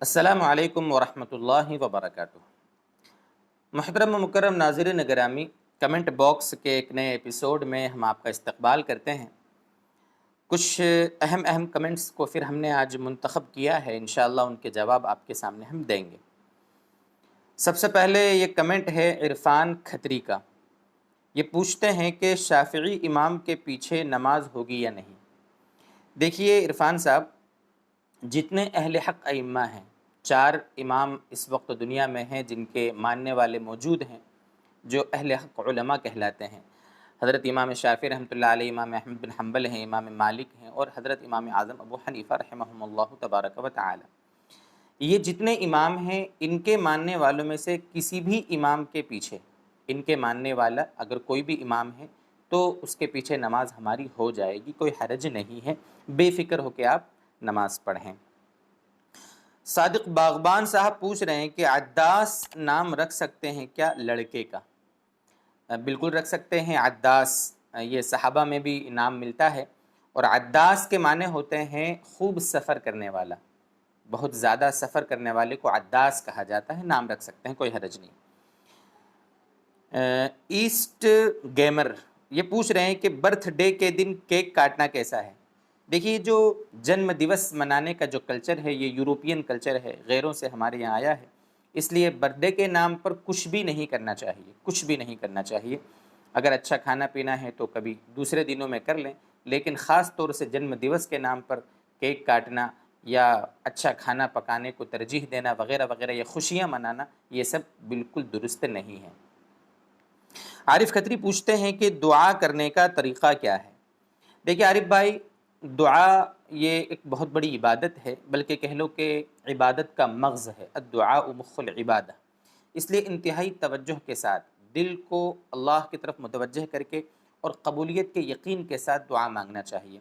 السلام علیکم ورحمۃ اللہ وبرکاتہ۔ محترم و مکرم ناظرین گرامی، کمنٹ باکس کے ایک نئے ایپیسوڈ میں ہم آپ کا استقبال کرتے ہیں۔ کچھ اہم کمنٹس کو پھر ہم نے آج منتخب کیا ہے، انشاءاللہ ان کے جواب آپ کے سامنے ہم دیں گے۔ سب سے پہلے یہ کمنٹ ہے عرفان کھتری کا۔ یہ پوچھتے ہیں کہ شافعی امام کے پیچھے نماز ہوگی یا نہیں۔ دیکھیے عرفان صاحب، جتنے اہل حق ائمہ ہیں، 4 امام اس وقت دنیا میں ہیں جن کے ماننے والے موجود ہیں، جو اہل حق علماء کہلاتے ہیں۔ حضرت امام شافعی رحمۃ اللہ علیہ، امام احمد بن حنبل ہیں، امام مالک ہیں، اور حضرت امام اعظم ابو حنیفہ رحمہم اللہ تبارک و تعالی۔ یہ جتنے امام ہیں، ان کے ماننے والوں میں سے کسی بھی امام کے پیچھے، ان کے ماننے والا اگر کوئی بھی امام ہے تو اس کے پیچھے نماز ہماری ہو جائے گی، کوئی حرج نہیں ہے، بے فکر ہو کے آپ نماز پڑھیں۔ صادق باغبان صاحب پوچھ رہے ہیں کہ عداس نام رکھ سکتے ہیں کیا لڑکے کا؟ بالکل رکھ سکتے ہیں۔ عداس یہ صحابہ میں بھی نام ملتا ہے، اور عداس کے معنی ہوتے ہیں خوب سفر کرنے والا، بہت زیادہ سفر کرنے والے کو عداس کہا جاتا ہے، نام رکھ سکتے ہیں، کوئی حرج نہیں۔ ایسٹ گیمر یہ پوچھ رہے ہیں کہ برتھ ڈے کے دن کیک کاٹنا کیسا ہے؟ دیکھیے، جو جنم دیوس منانے کا جو کلچر ہے، یہ یوروپین کلچر ہے، غیروں سے ہمارے یہاں آیا ہے، اس لیے برتھ ڈے کے نام پر کچھ بھی نہیں کرنا چاہیے، کچھ بھی نہیں کرنا چاہیے۔ اگر اچھا کھانا پینا ہے تو کبھی دوسرے دنوں میں کر لیں، لیکن خاص طور سے جنم دیوس کے نام پر کیک کاٹنا یا اچھا کھانا پکانے کو ترجیح دینا وغیرہ وغیرہ، یہ خوشیاں منانا، یہ سب بالکل درست نہیں ہے۔ عارف کھتری پوچھتے ہیں کہ دعا کرنے کا طریقہ کیا ہے؟ دیکھیے عارف بھائی، دعا یہ ایک بہت بڑی عبادت ہے، بلکہ کہہ لو کہ عبادت کا مغز ہے، الدعاء مخ العبادہ۔ اس لیے انتہائی توجہ کے ساتھ دل کو اللہ کی طرف متوجہ کر کے اور قبولیت کے یقین کے ساتھ دعا مانگنا چاہیے۔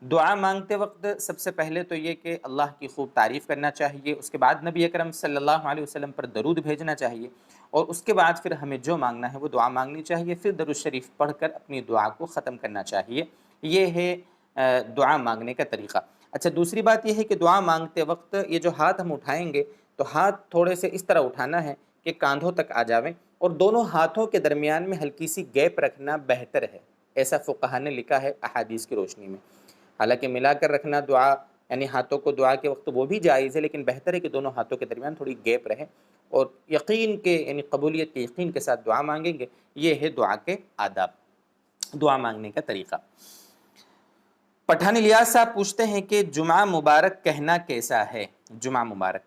دعا مانگتے وقت سب سے پہلے تو یہ کہ اللہ کی خوب تعریف کرنا چاہیے، اس کے بعد نبی اکرم صلی اللہ علیہ وسلم پر درود بھیجنا چاہیے، اور اس کے بعد پھر ہمیں جو مانگنا ہے وہ دعا مانگنی چاہیے، پھر درود شریف پڑھ کر اپنی دعا کو ختم کرنا چاہیے۔ یہ ہے دعا مانگنے کا طریقہ۔ اچھا، دوسری بات یہ ہے کہ دعا مانگتے وقت یہ جو ہاتھ ہم اٹھائیں گے تو ہاتھ تھوڑے سے اس طرح اٹھانا ہے کہ کاندھوں تک آ جاویں، اور دونوں ہاتھوں کے درمیان میں ہلکی سی گیپ رکھنا بہتر ہے، ایسا فقہا نے لکھا ہے احادیث کی روشنی میں۔ حالانکہ ملا کر رکھنا دعا یعنی ہاتھوں کو دعا کے وقت وہ بھی جائز ہے، لیکن بہتر ہے کہ دونوں ہاتھوں کے درمیان تھوڑی گیپ رہے، اور یقین کے یعنی قبولیت کے یقین کے ساتھ دعا مانگیں گے۔ یہ ہے دعا کے آداب، دعا مانگنے کا طریقہ۔ پٹھان الیاس صاحب پوچھتے ہیں کہ جمعہ مبارک کہنا کیسا ہے؟ جمعہ مبارک،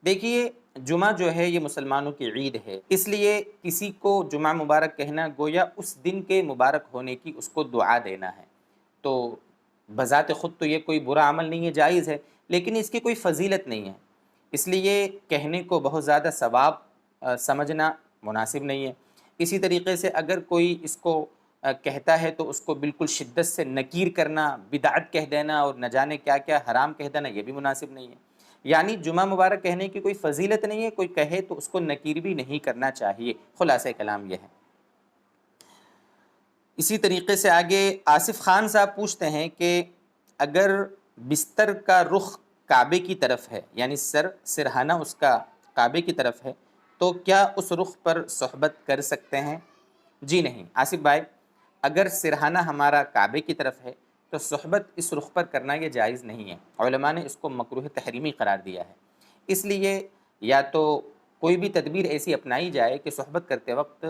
دیکھیے جمعہ جو ہے یہ مسلمانوں کی عید ہے، اس لیے کسی کو جمعہ مبارک کہنا گویا اس دن کے مبارک ہونے کی اس کو دعا دینا ہے۔ تو بذات خود تو یہ کوئی برا عمل نہیں ہے، جائز ہے، لیکن اس کی کوئی فضیلت نہیں ہے، اس لیے کہنے کو بہت زیادہ ثواب سمجھنا مناسب نہیں ہے۔ اسی طریقے سے اگر کوئی اس کو کہتا ہے تو اس کو بالکل شدت سے نکیر کرنا، بدعت کہہ دینا اور نہ جانے کیا کیا حرام کہہ دینا، یہ بھی مناسب نہیں ہے۔ یعنی جمعہ مبارک کہنے کی کوئی فضیلت نہیں ہے، کوئی کہے تو اس کو نکیر بھی نہیں کرنا چاہیے، خلاصہ کلام یہ ہے۔ اسی طریقے سے آگے آصف خان صاحب پوچھتے ہیں کہ اگر بستر کا رخ کعبے کی طرف ہے، یعنی سرہانہ اس کا کعبے کی طرف ہے، تو کیا اس رخ پر صحبت کر سکتے ہیں؟ جی نہیں آصف بھائی، اگر سرہانہ ہمارا کعبے کی طرف ہے تو صحبت اس رخ پر کرنا یہ جائز نہیں ہے، علماء نے اس کو مکروہ تحریمی قرار دیا ہے۔ اس لیے یا تو کوئی بھی تدبیر ایسی اپنائی جائے کہ صحبت کرتے وقت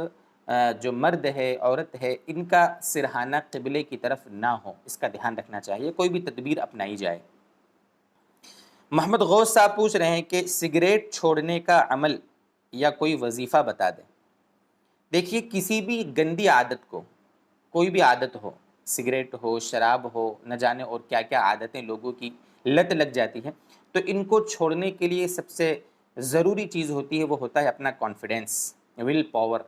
جو مرد ہے، عورت ہے، ان کا سرہانہ قبلے کی طرف نہ ہو، اس کا دھیان رکھنا چاہیے، کوئی بھی تدبیر اپنائی جائے۔ محمد غوث صاحب پوچھ رہے ہیں کہ سگریٹ چھوڑنے کا عمل یا کوئی وظیفہ بتا دیں۔ دیکھیے کسی بھی گندی عادت کو، کوئی بھی عادت ہو، سگریٹ ہو، شراب ہو، نہ جانے اور کیا کیا عادتیں لوگوں کی لت لگ جاتی ہیں، تو ان کو چھوڑنے کے لیے سب سے ضروری چیز ہوتی ہے، وہ ہوتا ہے اپنا کانفیڈنس، ول پاور۔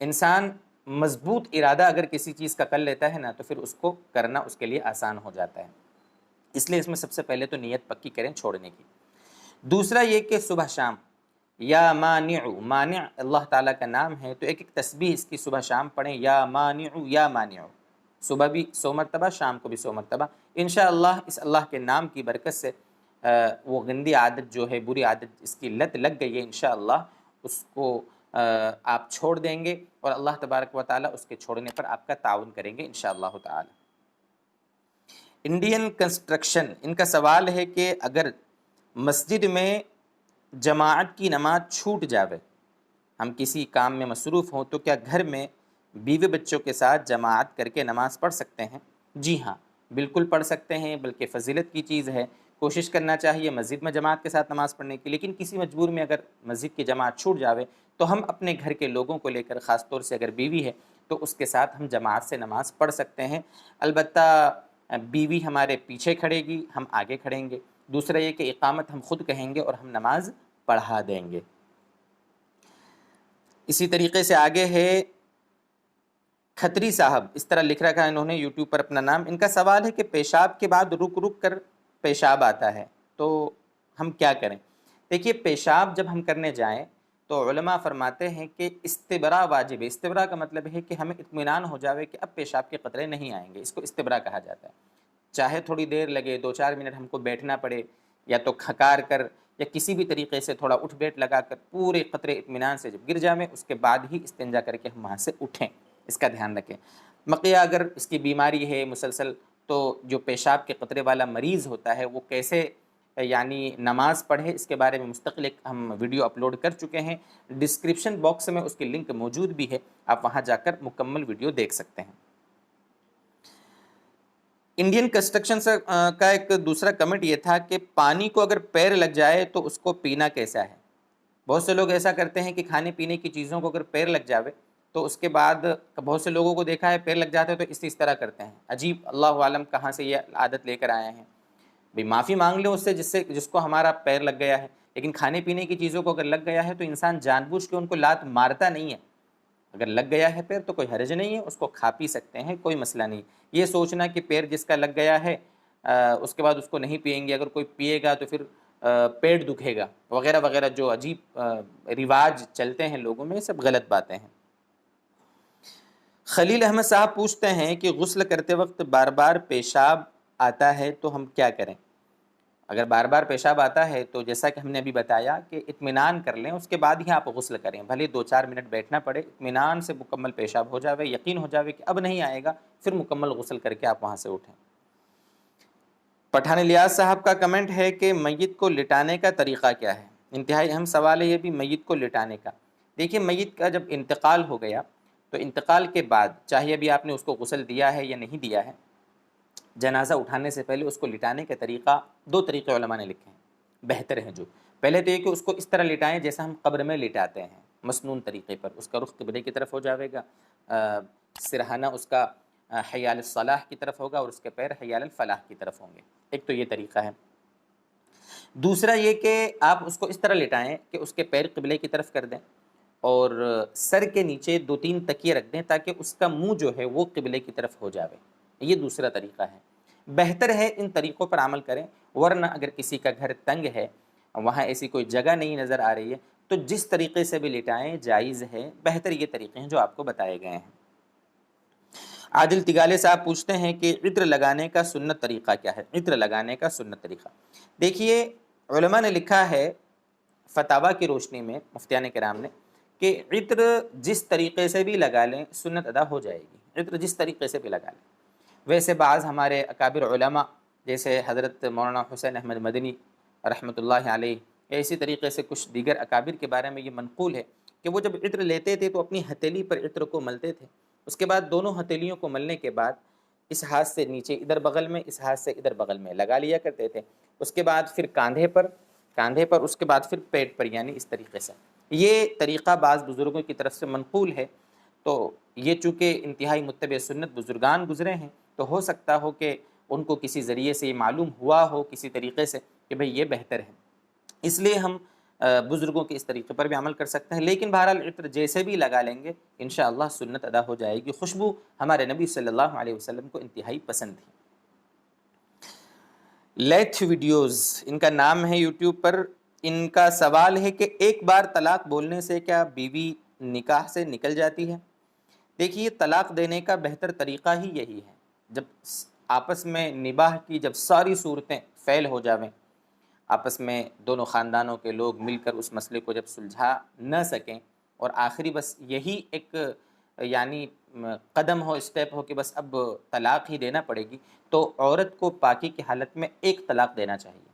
انسان مضبوط ارادہ اگر کسی چیز کا کر لیتا ہے نا تو پھر اس کو کرنا اس کے لیے آسان ہو جاتا ہے۔ اس لیے اس میں سب سے پہلے تو نیت پکی کریں چھوڑنے کی۔ دوسرا یہ کہ صبح شام یا مانع، مانع اللہ تعالیٰ کا نام ہے، تو ایک ایک تسبیح اس کی صبح شام پڑھیں، یا مانع یا مانع، صبح بھی 100 مرتبہ، شام کو بھی 100 مرتبہ۔ انشاءاللہ اس اللہ کے نام کی برکت سے وہ گندی عادت جو ہے، بری عادت، اس کی لت لگ گئی ہے، انشاءاللہ اس کو آپ چھوڑ دیں گے، اور اللہ تبارک و تعالیٰ اس کے چھوڑنے پر آپ کا تعاون کریں گے انشاءاللہ تعالی۔ انڈین کنسٹرکشن، ان کا سوال ہے کہ اگر مسجد میں جماعت کی نماز چھوٹ جاوے، ہم کسی کام میں مصروف ہوں، تو کیا گھر میں بیوی بچوں کے ساتھ جماعت کر کے نماز پڑھ سکتے ہیں؟ جی ہاں، بالکل پڑھ سکتے ہیں، بلکہ فضیلت کی چیز ہے۔ کوشش کرنا چاہیے مسجد میں جماعت کے ساتھ نماز پڑھنے کی، لیکن کسی مجبور میں اگر مسجد کی جماعت چھوٹ جاوے تو ہم اپنے گھر کے لوگوں کو لے کر، خاص طور سے اگر بیوی ہے تو اس کے ساتھ ہم جماعت سے نماز پڑھ سکتے ہیں۔ البتہ بیوی ہمارے پیچھے کھڑے گی، ہم آگے کھڑیں گے۔ دوسرا یہ کہ اقامت ہم خود کہیں گے اور ہم نماز پڑھا دیں گے۔ اسی طریقے سے آگے ہے کھتری صاحب، اس طرح لکھ رکھا ہے انہوں نے یوٹیوب پر اپنا نام۔ ان کا سوال ہے کہ پیشاب کے بعد رک رک کر پیشاب آتا ہے تو ہم کیا کریں؟ دیکھیے، پیشاب جب ہم کرنے جائیں تو علماء فرماتے ہیں کہ استبراء واجب ہے۔ استبراء کا مطلب ہے کہ ہمیں اطمینان ہو جاوے کہ اب پیشاب کے قطرے نہیں آئیں گے، اس کو استبراء کہا جاتا ہے۔ چاہے تھوڑی دیر لگے، 2-4 منٹ ہم کو بیٹھنا پڑے، یا تو کھکار کر یا کسی بھی طریقے سے تھوڑا اٹھ بیٹھ لگا کر پورے قطرے اطمینان سے جب گر جائیں، اس کے بعد ہی استنجا کر کے ہم وہاں سے اٹھیں، اس کا دھیان رکھیں۔ بقیہ اگر اس کی بیماری ہے مسلسل، تو جو پیشاب کے قطرے والا مریض ہوتا ہے وہ کیسے یعنی نماز پڑھے، اس کے بارے میں مستقل ایک ہم ویڈیو اپلوڈ کر چکے ہیں، ڈسکرپشن باکس میں اس کی لنک موجود بھی ہے، آپ وہاں جا کر مکمل ویڈیو دیکھ سکتے ہیں۔ انڈین کنسٹرکشن کا ایک دوسرا کمنٹ یہ تھا کہ پانی کو اگر پیر لگ جائے تو اس کو پینا کیسا ہے؟ بہت سے لوگ ایسا کرتے ہیں کہ کھانے پینے کی چیزوں کو اگر پیر لگ جاوے تو اس کے بعد بہت سے لوگوں کو دیکھا ہے پیر لگ جاتے ہیں تو اس طرح کرتے ہیں، عجیب، اللہ عالم کہاں سے یہ عادت لے کر آئے ہیں۔ بھئی معافی مانگ لیں اس سے جس کو ہمارا پیر لگ گیا ہے، لیکن کھانے پینے کی چیزوں کو اگر لگ گیا ہے تو انسان جان بوجھ کے ان کو لات مارتا نہیں ہے۔ اگر لگ گیا ہے پیر تو کوئی حرج نہیں ہے، اس کو کھا پی سکتے ہیں، کوئی مسئلہ نہیں۔ یہ سوچنا کہ پیر جس کا لگ گیا ہے اس کے بعد اس کو نہیں پئیں گے، اگر کوئی پیے گا تو پھر پیٹ دکھے گا وغیرہ وغیرہ، جو عجیب رواج چلتے ہیں لوگوں میں، یہ سب غلط باتیں ہیں۔ خلیل احمد صاحب پوچھتے ہیں کہ غسل کرتے وقت بار بار پیشاب آتا ہے تو ہم کیا کریں؟ اگر بار بار پیشاب آتا ہے تو جیسا کہ ہم نے ابھی بتایا کہ اطمینان کر لیں، اس کے بعد ہی آپ غسل کریں، بھلے 2-4 منٹ بیٹھنا پڑے، اطمینان سے مکمل پیشاب ہو جاوے، یقین ہو جاوے کہ اب نہیں آئے گا، پھر مکمل غسل کر کے آپ وہاں سے اٹھیں۔ پٹھان الیاس صاحب کا کمنٹ ہے کہ میت کو لٹانے کا طریقہ کیا ہے؟ انتہائی اہم سوال ہے یہ بھی، میت کو لٹانے کا۔ دیکھیے، میت کا جب انتقال ہو گیا تو انتقال کے بعد چاہے ابھی آپ نے اس کو غسل دیا ہے یا نہیں دیا ہے، جنازہ اٹھانے سے پہلے اس کو لٹانے کا طریقہ 2 طریقے علماء نے لکھے ہیں، بہتر ہیں جو۔ پہلے تو یہ کہ اس کو اس طرح لٹائیں جیسا ہم قبر میں لٹاتے ہیں، مسنون طریقے پر، اس کا رخ قبلے کی طرف ہو جاوے گا، سرہانہ اس کا حی علی الصلاح کی طرف ہوگا اور اس کے پیر حی علی الفلاح کی طرف ہوں گے۔ ایک تو یہ طریقہ ہے۔ دوسرا یہ کہ آپ اس کو اس طرح لٹائیں کہ اس کے پیر قبلے کی طرف کر دیں اور سر کے نیچے 2-3 تکیے رکھ دیں تاکہ اس کا منہ جو ہے وہ قبلے کی طرف ہو جاوے۔ یہ دوسرا طریقہ ہے، بہتر ہے ان طریقوں پر عمل کریں، ورنہ اگر کسی کا گھر تنگ ہے، وہاں ایسی کوئی جگہ نہیں نظر آ رہی ہے، تو جس طریقے سے بھی لٹائیں جائز ہے، بہتر یہ طریقے ہیں جو آپ کو بتائے گئے ہیں۔ عادل تگالے صاحب پوچھتے ہیں کہ عطر لگانے کا سنت طریقہ کیا ہے؟ عطر لگانے کا سنت طریقہ، دیکھیے علماء نے لکھا ہے فتاویٰ کی روشنی میں، مفتیان کرام نے، کہ عطر جس طریقے سے بھی لگا لیں سنت ادا ہو جائے گی، عطر جس طریقے سے بھی لگا لیں۔ ویسے بعض ہمارے اکابر علماء جیسے حضرت مولانا حسین احمد مدنی رحمۃ اللہ علیہ، یا اسی طریقے سے کچھ دیگر اکابر کے بارے میں یہ منقول ہے کہ وہ جب عطر لیتے تھے تو اپنی ہتھیلی پر عطر کو ملتے تھے، اس کے بعد دونوں ہتھیلیوں کو ملنے کے بعد اس ہاتھ سے نیچے ادھر بغل میں، اس ہاتھ سے ادھر بغل میں لگا لیا کرتے تھے، اس کے بعد پھر کاندھے پر، اس کے بعد پھر پیٹ پر، یعنی اس طریقے سے۔ یہ طریقہ بعض بزرگوں کی طرف سے منقول ہے، تو یہ چونکہ انتہائی متبع سنت بزرگان گزرے ہیں تو ہو سکتا ہو کہ ان کو کسی ذریعے سے یہ معلوم ہوا ہو کسی طریقے سے کہ بھئی یہ بہتر ہے، اس لیے ہم بزرگوں کے اس طریقے پر بھی عمل کر سکتے ہیں، لیکن بہرحال عطر جیسے بھی لگا لیں گے انشاءاللہ سنت ادا ہو جائے گی۔ خوشبو ہمارے نبی صلی اللہ علیہ وسلم کو انتہائی پسند تھی۔ لیتھ ویڈیوز ان کا نام ہے یوٹیوب پر، ان کا سوال ہے کہ ایک بار طلاق بولنے سے کیا بیوی نکاح سے نکل جاتی ہے؟ دیکھیے، طلاق دینے کا بہتر طریقہ ہی یہی ہے، جب آپس میں نباہ کی جب ساری صورتیں فعل ہو جاویں، آپس میں دونوں خاندانوں کے لوگ مل کر اس مسئلے کو جب سلجھا نہ سکیں اور آخری بس یہی ایک یعنی قدم ہو، اسٹیپ ہو کہ بس اب طلاق ہی دینا پڑے گی، تو عورت کو پاکی کی حالت میں ایک طلاق دینا چاہیے۔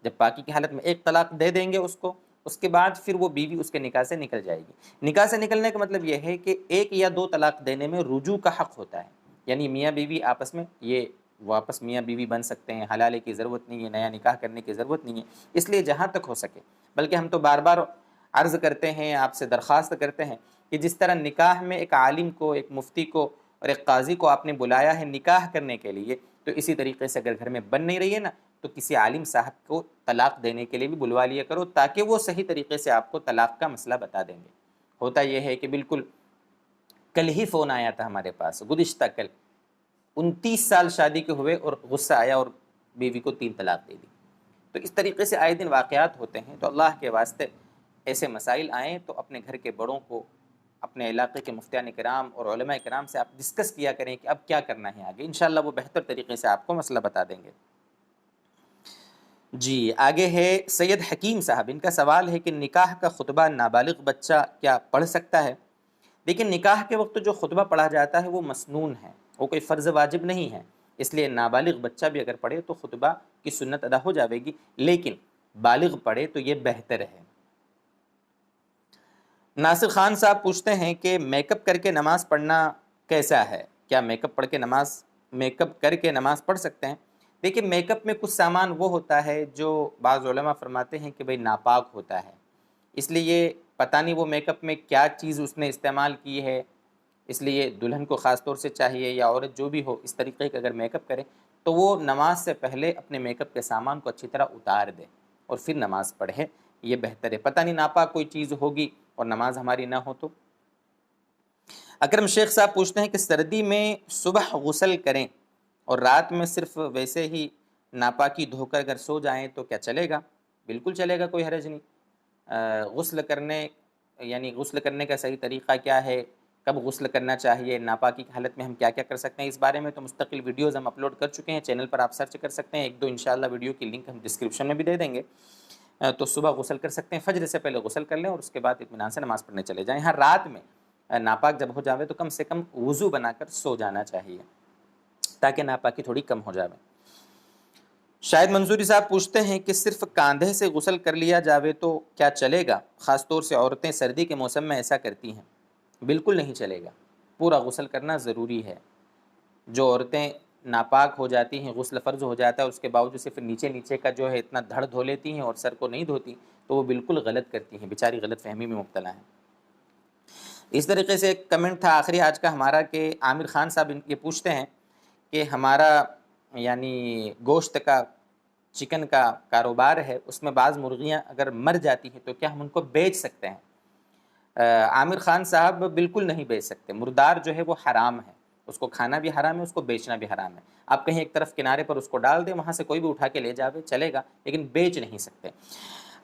جب پاکی کی حالت میں ایک طلاق دے دیں گے اس کو، اس کے بعد پھر وہ بیوی اس کے نکاح سے نکل جائے گی۔ نکاح سے نکلنے کا مطلب یہ ہے کہ ایک یا دو طلاق دینے میں رجوع کا حق ہوتا ہے، یعنی میاں بیوی آپس میں یہ واپس میاں بیوی بن سکتے ہیں، حلالے کی ضرورت نہیں ہے، نیا نکاح کرنے کی ضرورت نہیں ہے۔ اس لیے جہاں تک ہو سکے، بلکہ ہم تو بار بار عرض کرتے ہیں، آپ سے درخواست کرتے ہیں کہ جس طرح نکاح میں ایک عالم کو، ایک مفتی کو اور ایک قاضی کو آپ نے بلایا ہے نکاح کرنے کے لیے، تو اسی طریقے سے اگر گھر میں بن نہیں رہی ہے نا، تو کسی عالم صاحب کو طلاق دینے کے لیے بھی بلوا لیا کرو، تاکہ وہ صحیح طریقے سے آپ کو طلاق کا مسئلہ بتا دیں گے۔ ہوتا یہ ہے کہ بالکل کل ہی فون آیا تھا ہمارے پاس، گزشتہ کل، 29 سال شادی کے ہوئے اور غصہ آیا اور بیوی کو 3 طلاق دے دی۔ تو اس طریقے سے آئے دن واقعات ہوتے ہیں، تو اللہ کے واسطے ایسے مسائل آئیں تو اپنے گھر کے بڑوں کو، اپنے علاقے کے مفتیان کرام اور علماء کرام سے آپ ڈسکس کیا کریں کہ اب کیا کرنا ہے آگے، انشاءاللہ وہ بہتر طریقے سے آپ کو مسئلہ بتا دیں گے۔ جی آگے ہے سید حکیم صاحب، ان کا سوال ہے کہ نکاح کا خطبہ نابالغ بچہ کیا پڑھ سکتا ہے؟ لیکن نکاح کے وقت جو خطبہ پڑھا جاتا ہے وہ مسنون ہے، وہ کوئی فرض واجب نہیں ہے، اس لیے نابالغ بچہ بھی اگر پڑھے تو خطبہ کی سنت ادا ہو جاوے گی، لیکن بالغ پڑھے تو یہ بہتر ہے۔ ناصر خان صاحب پوچھتے ہیں کہ میک اپ کر کے نماز پڑھنا کیسا ہے؟ کیا میک اپ کر کے نماز پڑھ سکتے ہیں؟ دیکھیں میک اپ میں کچھ سامان وہ ہوتا ہے جو بعض علماء فرماتے ہیں کہ بھئی ناپاک ہوتا ہے، اس لیے پتہ نہیں وہ میک اپ میں کیا چیز اس نے استعمال کی ہے، اس لیے دلہن کو خاص طور سے چاہیے یا عورت جو بھی ہو اس طریقے کا اگر میک اپ کرے تو وہ نماز سے پہلے اپنے میک اپ کے سامان کو اچھی طرح اتار دے اور پھر نماز پڑھے، یہ بہتر ہے۔ پتہ نہیں ناپاک کوئی چیز ہوگی اور نماز ہماری نہ ہو تو۔ اکرم شیخ صاحب پوچھتے ہیں کہ سردی میں صبح غسل کریں اور رات میں صرف ویسے ہی ناپاکی دھو کر اگر سو جائیں تو کیا چلے گا؟ بالکل چلے گا، کوئی حرج نہیں۔ غسل کرنے کا صحیح طریقہ کیا ہے، کب غسل کرنا چاہیے، ناپاکی کی حالت میں ہم کیا کیا کر سکتے ہیں، اس بارے میں تو مستقل ویڈیوز ہم اپلوڈ کر چکے ہیں، چینل پر آپ سرچ کر سکتے ہیں، ایک دو انشاءاللہ ویڈیو کی لنک ہم ڈسکرپشن میں بھی دے دیں گے۔ تو صبح غسل کر سکتے ہیں، فجر سے پہلے غسل کر لیں اور اس کے بعد اطمینان سے نماز پڑھنے چلے جائیں۔ ہاں رات میں ناپاک جب ہو جاوے تو کم سے کم وضو بنا کر سو جانا چاہیے تاکہ ناپاکی تھوڑی کم ہو جاوے۔ شاہد منصوری صاحب پوچھتے ہیں کہ صرف کاندھے سے غسل کر لیا جاوے تو کیا چلے گا؟ خاص طور سے عورتیں سردی کے موسم میں ایسا کرتی ہیں۔ بالکل نہیں چلے گا، پورا غسل کرنا ضروری ہے۔ جو عورتیں ناپاک ہو جاتی ہیں، غسل فرض ہو جاتا ہے، اس کے باوجود صرف نیچے کا جو ہے اتنا دھڑ دھو لیتی ہیں اور سر کو نہیں دھوتی، تو وہ بالکل غلط کرتی ہیں، بیچاری غلط فہمی میں مبتلا ہیں۔ اس طریقے سے ایک کمنٹ تھا آخری آج کا ہمارا کہ عامر خان صاحب یہ پوچھتے ہیں کہ ہمارا یعنی گوشت کا، چکن کا کاروبار ہے، اس میں بعض مرغیاں اگر مر جاتی ہیں تو کیا ہم ان کو بیچ سکتے ہیں؟ عامر خان صاحب بالکل نہیں بیچ سکتے، مردار جو ہے وہ حرام ہے، اس کو کھانا بھی حرام ہے، اس کو بیچنا بھی حرام ہے۔ آپ کہیں ایک طرف کنارے پر اس کو ڈال دیں، وہاں سے کوئی بھی اٹھا کے لے جاوے چلے گا، لیکن بیچ نہیں سکتے۔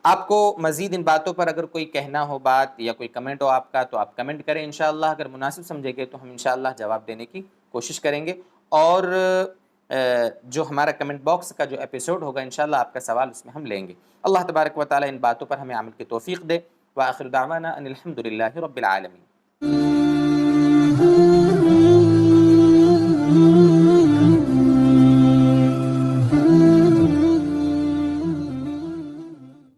آپ کو مزید ان باتوں پر اگر کوئی کہنا ہو بات یا کوئی کمنٹ ہو آپ کا تو آپ کمنٹ کریں، انشاءاللہ اگر مناسب سمجھے گے تو ہم انشاءاللہ جواب دینے کی کوشش کریں گے، اور جو ہمارا کمنٹ باکس کا جو ایپیسوڈ ہوگا انشاءاللہ آپ کا سوال اس میں ہم لیں گے۔ اللہ تبارک و تعالی ان باتوں پر ہمیں عمل کی توفیق دے، وآخر دعوانا ان الحمدللہ رب العالمین۔